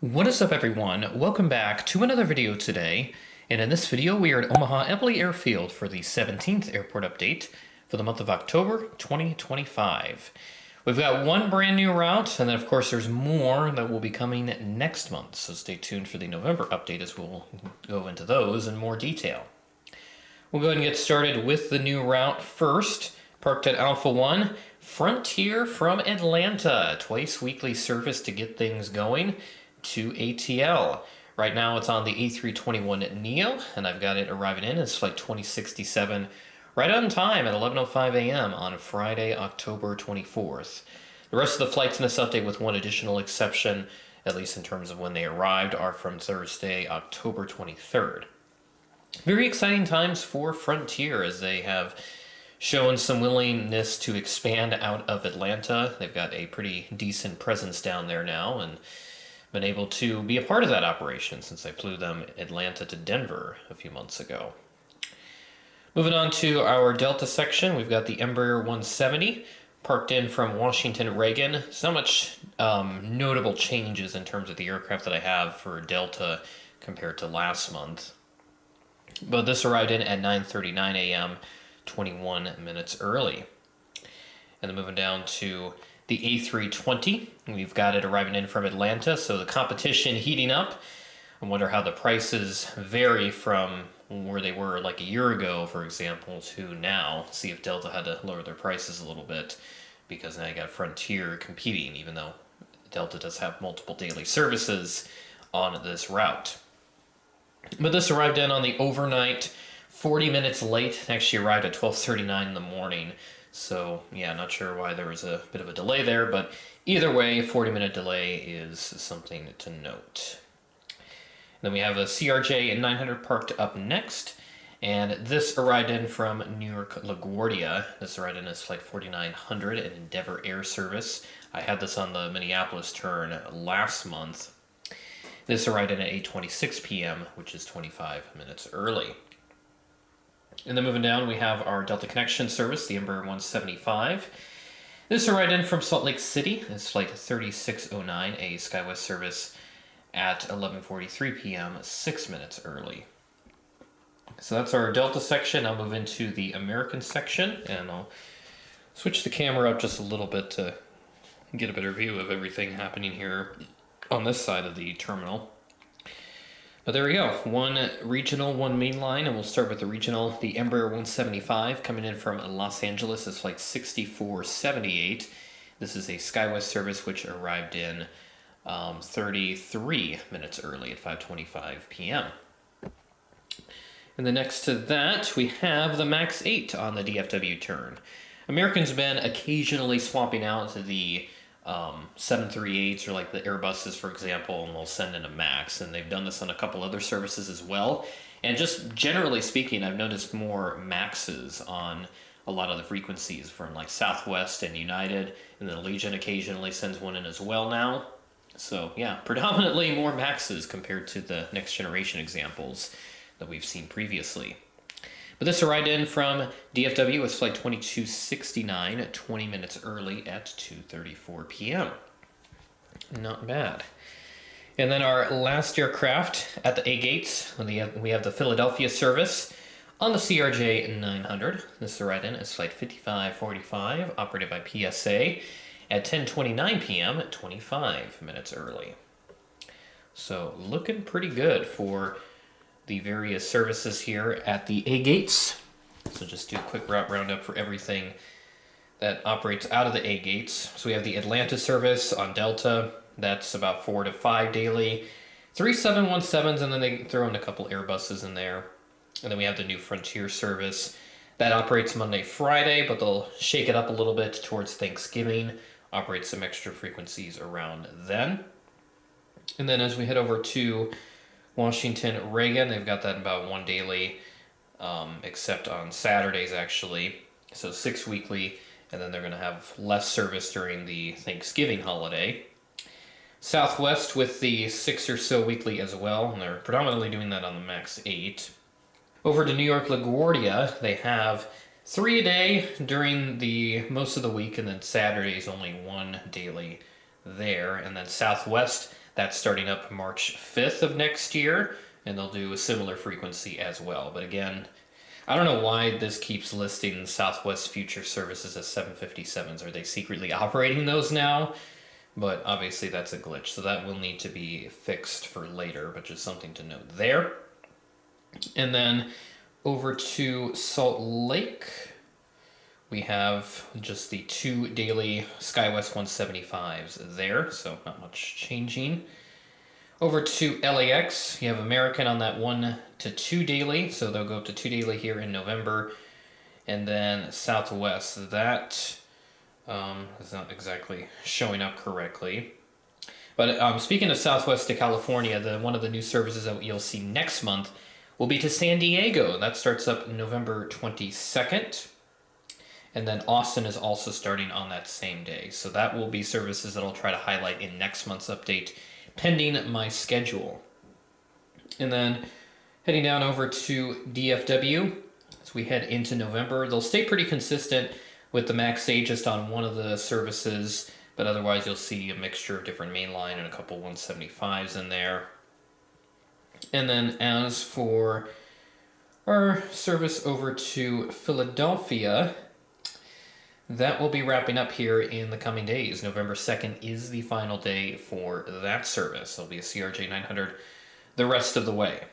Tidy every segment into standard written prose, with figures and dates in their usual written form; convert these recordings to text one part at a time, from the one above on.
What is up, everyone? Welcome back to another video today. And in this video, we are at Omaha Eppley Airfield for the 17th airport update for the month of October 2025. We've got one brand new route, and then of course there's more that will be coming next month. So stay tuned for the November update as we'll go into those in more detail. We'll go ahead and get started with the new route first. Parked at Alpha 1, Frontier from Atlanta. Twice weekly service to get things going to ATL. Right now it's on the A321neo, and I've got it arriving in. It's flight 2067, right on time at 11:05 a.m. on Friday, October 24th. The rest of the flights in this update, with one additional exception, at least in terms of when they arrived, are from Thursday, October 23rd. Very exciting times for Frontier, as they have shown some willingness to expand out of Atlanta. They've got a pretty decent presence down there now, and been able to be a part of that operation since I flew them Atlanta to Denver a few months ago. Moving on to our Delta section, we've got the Embraer 170 parked in from Washington Reagan. So much notable changes in terms of the aircraft that I have for Delta compared to last month. But this arrived in at 9:39 a.m., 21 minutes early. And then moving down to the A320, we've got it arriving in from Atlanta, so the competition heating up. I wonder how the prices vary from where they were like a year ago, for example, to now. See if Delta had to lower their prices a little bit, because now you got Frontier competing, even though Delta does have multiple daily services on this route. But this arrived in on the overnight, 40 minutes late. It actually arrived at 12:39 in the morning. So, yeah, not sure why there was a bit of a delay there, but either way, 40-minute delay is something to note. Then we have a CRJ 900 parked up next, and this arrived in from New York LaGuardia. This arrived in as Flight 4900 in Endeavor Air Service. I had this on the Minneapolis turn last month. This arrived in at 8:26 p.m., which is 25 minutes early. And then moving down, we have our Delta Connection service, the Embraer 175. This arrived in from Salt Lake City. It's flight 3609, a SkyWest service at 11:43 p.m., 6 minutes early. So that's our Delta section. I'll move into the American section, and I'll switch the camera up just a little bit to get a better view of everything happening here on this side of the terminal. But there we go, one regional, one mainline, and we'll start with the regional. The Embraer 175 coming in from Los Angeles is flight 6478. This is a SkyWest service which arrived in 33 minutes early at 5:25 p.m. And then next to that, we have the MAX 8 on the DFW turn. American's been occasionally swapping out the 738s or like the Airbuses, for example, and they'll send in a MAX, and they've done this on a couple other services as well. And just generally speaking, I've noticed more MAXes on a lot of the frequencies from like Southwest and United, and then Allegiant occasionally sends one in as well now. So yeah, predominantly more MAXes compared to the next generation examples that we've seen previously. But this arrived in from DFW with flight 2269, 20 minutes early at 2:34 p.m. Not bad. And then our last aircraft at the A gates, we have the Philadelphia service on the CRJ 900. This arrived in as flight 5545, operated by PSA at 10:29 p.m. at 25 minutes early. So looking pretty good for the various services here at the A gates. So just do a quick route roundup for everything that operates out of the A gates. So we have the Atlanta service on Delta. That's about 4 to 5 daily. 3 717s, and then they throw in a couple Airbuses in there. And then we have the new Frontier service that operates Monday, Friday, but they'll shake it up a little bit towards Thanksgiving, operate some extra frequencies around then. And then as we head over to Washington Reagan, they've got that about 1 daily, except on Saturdays actually. So 6 weekly, and then they're going to have less service during the Thanksgiving holiday. Southwest with the 6 or so weekly as well, and they're predominantly doing that on the MAX 8. Over to New York LaGuardia, they have 3 a day during the most of the week, and then Saturdays only 1 daily there. And then Southwest, That's starting up March 5th of next year, and they'll do a similar frequency as well. But again, I don't know why this keeps listing Southwest Future Services as 757s. Are they secretly operating those now? But obviously that's a glitch, so that will need to be fixed for later, but just something to note there. And then over to Salt Lake, we have just the 2 daily SkyWest 175s there, so not much changing. Over to LAX, you have American on that 1 to 2 daily, so they'll go up to 2 daily here in November. And then Southwest, that is not exactly showing up correctly. But speaking of Southwest to California, one of the new services that you'll see next month will be to San Diego. That starts up November 22nd. And then Austin is also starting on that same day. So that will be services that I'll try to highlight in next month's update, pending my schedule. And then heading down over to DFW, as we head into November, they'll stay pretty consistent with the max 8 just on one of the services, but otherwise you'll see a mixture of different mainline and a couple 175s in there. And then as for our service over to Philadelphia, that will be wrapping up here in the coming days. November 2nd is the final day for that service. There'll be a CRJ 900 the rest of the way.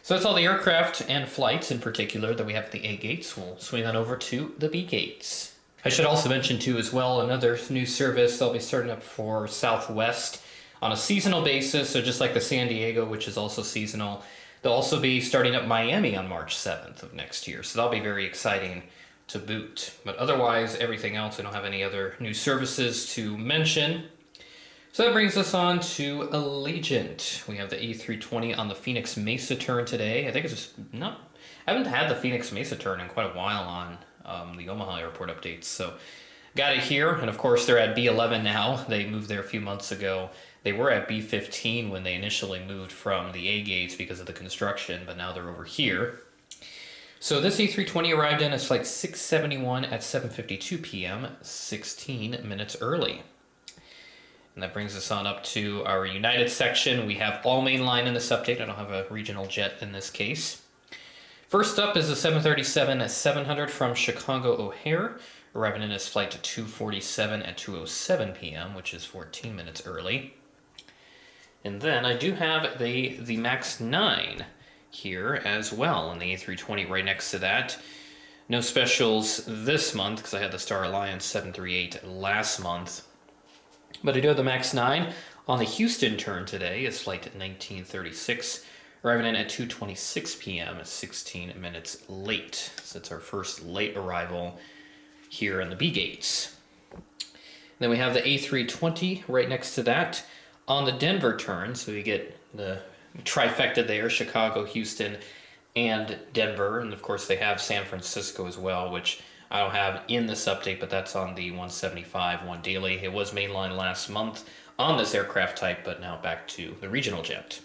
So that's all the aircraft and flights in particular that we have at the A gates. We'll swing on over to the B gates. I should also mention too as well another new service they'll be starting up for Southwest on a seasonal basis. So just like the San Diego, which is also seasonal, they'll also be starting up Miami on March 7th of next year. So that'll be very exciting to boot. But otherwise, everything else, I don't have any other new services to mention. So that brings us on to Allegiant. We have the A320 on the Phoenix Mesa turn today. I think it's just not, I haven't had the Phoenix Mesa turn in quite a while on the Omaha airport updates. So got it here, and of course they're at B11 now. They moved there a few months ago. They were at B15 when they initially moved from the A gates because of the construction, but now they're over here. So this A320 arrived in at flight 671 at 7:52 p.m., 16 minutes early. And that brings us on up to our United section. We have all mainline in this update. I don't have a regional jet in this case. First up is the 737-700 from Chicago O'Hare, arriving in its flight to 247 at 2:07 p.m., which is 14 minutes early. And then I do have the MAX 9 here as well, and the A320 right next to that. No specials this month because I had the Star Alliance 738 last month. But I do have the MAX 9 on the Houston turn today. It's flight 1936, arriving in at 2:26 p.m., 16 minutes late. So it's our first late arrival here in the B gates. Then we have the A320 right next to that on the Denver turn. So we get the trifecta there, Chicago, Houston, and Denver. And of course they have San Francisco as well, which I don't have in this update, but that's on the 175 1 daily. It was mainline last month on this aircraft type, but now back to the regional jet.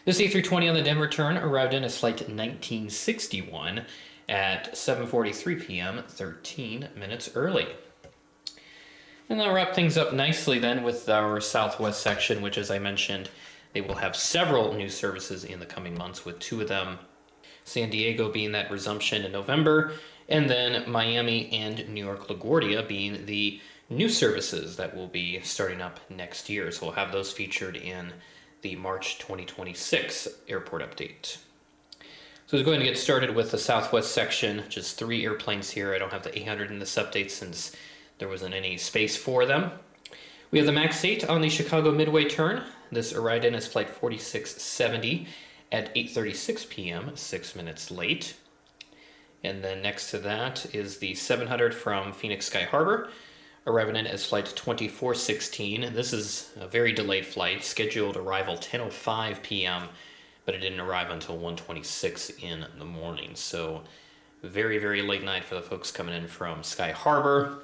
This A320 on the Denver turn arrived in as flight 1961 at 7:43 p.m., 13 minutes early. And that'll wrap things up nicely then with our Southwest section, which, as I mentioned, they will have several new services in the coming months, with 2 of them, San Diego being that resumption in November, and then Miami and New York LaGuardia being the new services that will be starting up next year. So we'll have those featured in the March 2026 airport update. So we're going to get started with the Southwest section. Just 3 airplanes here. I don't have the 800 in this update since there wasn't any space for them. We have the MAX 8 on the Chicago Midway turn. This arrived in as flight 4670 at 8:36 p.m., 6 minutes late. And then next to that is the 700 from Phoenix Sky Harbor, arriving in as flight 2416. This is a very delayed flight, scheduled arrival 10:05 p.m., but it didn't arrive until 1:26 in the morning. So very, very late night for the folks coming in from Sky Harbor.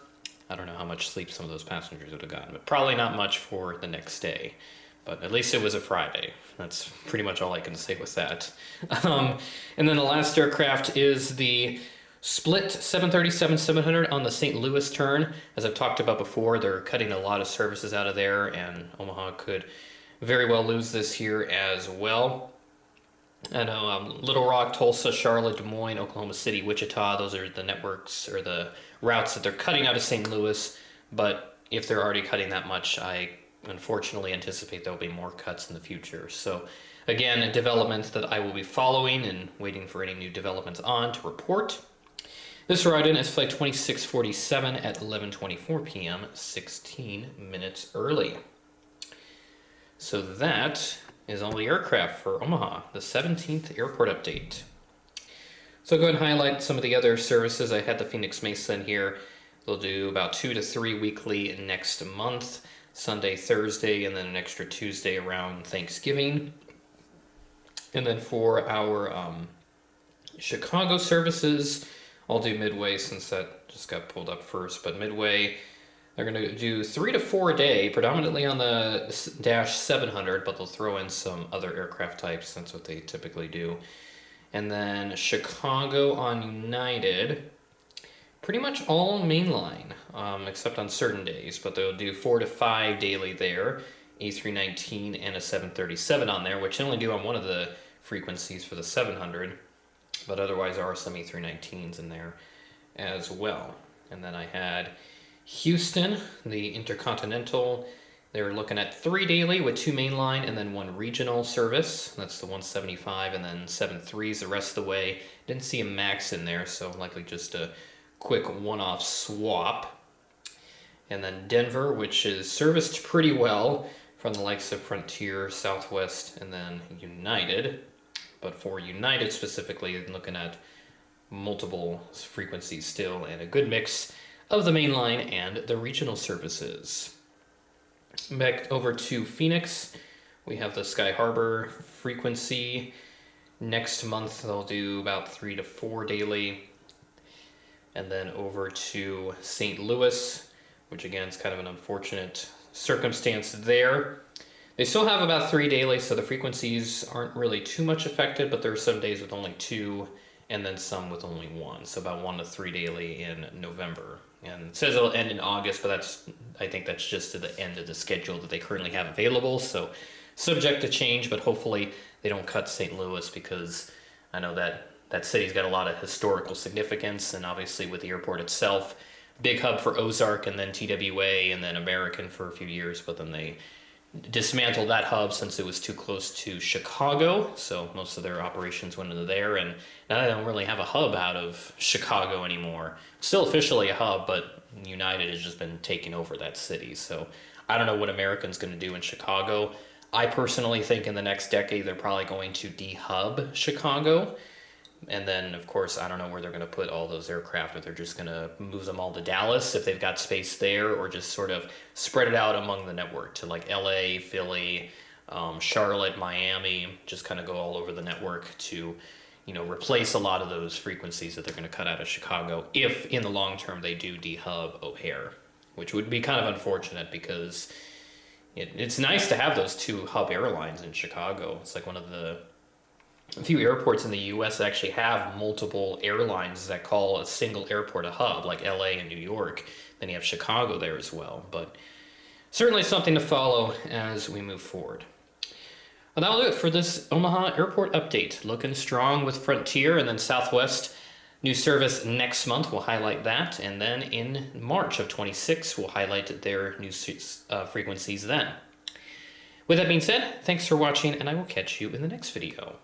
I don't know how much sleep some of those passengers would have gotten, but probably not much for the next day. But at least it was a Friday. That's pretty much all I can say with that. And then the last aircraft is the split 737-700 on the St. Louis turn. As I've talked about before, they're cutting a lot of services out of there, and Omaha could very well lose this year as well. I know Little Rock, Tulsa, Charlotte, Des Moines, Oklahoma City, Wichita, those are the networks or the routes that they're cutting out of St. Louis. But if they're already cutting that much, I unfortunately anticipate there'll be more cuts in the future. So again, a development that I will be following and waiting for any new developments on to report. This ride-in is flight 2647 at 11:24 p.m., 16 minutes early. So that is all the aircraft for Omaha, the 17th airport update. So I'll go ahead and highlight some of the other services. I had the Phoenix Mesa in here. They'll do about 2 to 3 weekly next month, Sunday, Thursday, and then an extra Tuesday around Thanksgiving. And then for our Chicago services, I'll do Midway since that just got pulled up first, but Midway, they're going to do 3 to 4 a day, predominantly on the Dash 700, but they'll throw in some other aircraft types. That's what they typically do. And then Chicago on United, pretty much all mainline, except on certain days, but they'll do 4 to 5 daily there, A319 and a 737 on there, which they only do on one of the frequencies for the 700, but otherwise there are some A319s in there as well. And then I had Houston, the Intercontinental, they were looking at 3 daily with 2 mainline and then 1 regional service. That's the 175 and then 73s the rest of the way. Didn't see a max in there, so likely just a quick one-off swap. And then Denver, which is serviced pretty well from the likes of Frontier, Southwest, and then United. But for United specifically, looking at multiple frequencies still and a good mix of the mainline and the regional services. Back over to Phoenix, we have the Sky Harbor frequency. Next month they'll do about 3 to 4 daily. And then over to St. Louis, which again is kind of an unfortunate circumstance there. They still have about 3 daily, so the frequencies aren't really too much affected, but there are some days with only 2 and then some with only 1. So about 1 to 3 daily in November. And it says it'll end in August, but I think that's just to the end of the schedule that they currently have available. So subject to change, but hopefully they don't cut St. Louis because I know that city's got a lot of historical significance, and obviously with the airport itself, big hub for Ozark and then TWA and then American for a few years, but then they dismantled that hub since it was too close to Chicago, so most of their operations went into there, and now they don't really have a hub out of Chicago anymore. Still officially a hub, but United has just been taking over that city, so I don't know what American's going to do in Chicago. I personally think in the next decade they're probably going to de-hub Chicago, and then of course I don't know where they're going to put all those aircraft, if they're just going to move them all to Dallas if they've got space there, or just sort of spread it out among the network to like LA, Philly, Charlotte, Miami, just kind of go all over the network to, you know, replace a lot of those frequencies that they're going to cut out of Chicago if in the long term they do de-hub O'Hare, which would be kind of unfortunate because it's nice to have those 2 hub airlines in Chicago. It's like one of the few airports in the U.S. that actually have multiple airlines that call a single airport a hub, like LA and New York. Then you have Chicago there as well. But certainly something to follow as we move forward. Well, that'll do it for this Omaha airport update. Looking strong with Frontier, and then Southwest. New service next month, we'll highlight that. And then in March of 26, we'll highlight their new frequencies then. With that being said, thanks for watching, and I will catch you in the next video.